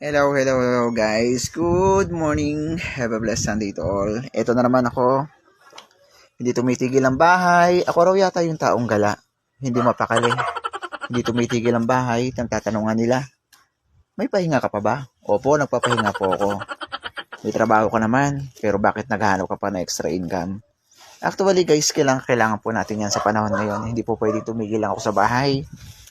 Hello guys. Good morning. Have a blessed Sunday to all. Ito na naman ako. Hindi tumitigil ang bahay. Ako raw yata yung taong gala. Hindi mapakali. Hindi tumitigil ang bahay. Tatanungan nila, may pahinga ka pa ba? Opo, nagpapahinga po ako. May trabaho ka naman, pero bakit naghahanap ka pa na extra income? Actually guys, kailangan po natin yan sa panahon ngayon. Hindi po pwede tumigil lang ako sa bahay.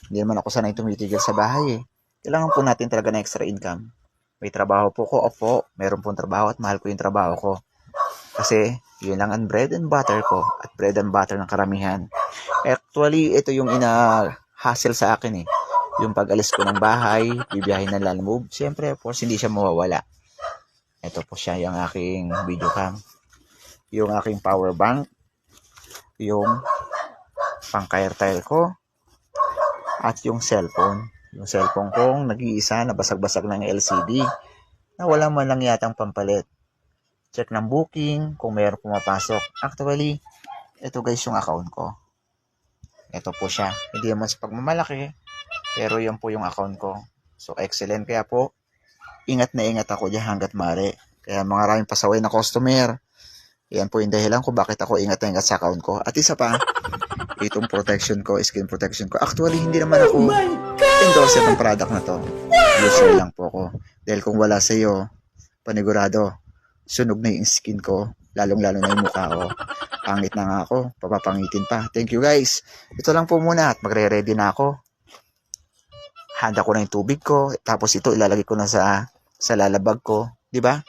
Hindi naman ako sanay tumitigil sa bahay eh. Kailangan po natin talaga ng extra income. May trabaho po ko, opo, meron pong trabaho at mahal ko yung trabaho ko. Kasi yun lang ang bread and butter ko at bread and butter ng karamihan. Actually, ito yung ina-hassle sa akin eh. Yung pag-alis ko ng bahay, bibiyahin ng land move, siyempre, of course, hindi siya mawawala. Ito po siya, yung aking video cam. Yung aking power bank. Yung pang-tile ko. At yung cellphone. Yung cellphone kong nag-iisa na basag-basag ng LCD na wala man lang yatang pampalit. Check ng booking kung mayroong pumapasok. Actually, ito guys yung account ko. Ito po siya. Hindi naman sa pagmamalaki, pero yan po yung account ko. So, excellent. Kaya po, ingat na ingat ako dyan hanggat maaari. Kaya maraming pasaway na customer. Yan po yung dahilan kung bakit ako ingat na ingat sa account ko. At isa pa, itong protection ko, skin protection ko. Actually, hindi naman ako endorser ng product na to. User lang po ako. Dahil kung wala sa iyo, panigurado, sunog na yung skin ko. Lalong-lalo na yung mukha ko. Pangit na nga ako. Papapangitin pa. Thank you guys. Ito lang po muna at magre-ready na ako. Handa ko na yung tubig ko. Tapos ito ilalagay ko na sa lalabag ko. Diba?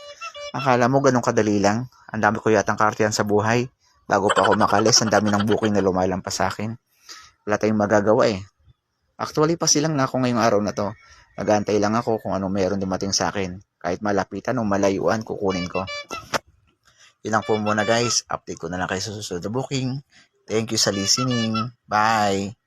Akala mo ganun kadali lang. Ang dami ko yatang kartiyan sa buhay. Bago pa ako makalis, ang dami ng booking na lumalampas sa akin. Wala tayong magagawa eh. Actually, pasilang na ako ngayong araw na to. Nag-aantay lang ako kung ano meron dumating sa akin. Kahit malapitan o malayuan, kukunin ko. Yun lang po muna guys. Update ko na lang kayo sa susunod na booking. Thank you sa listening. Bye!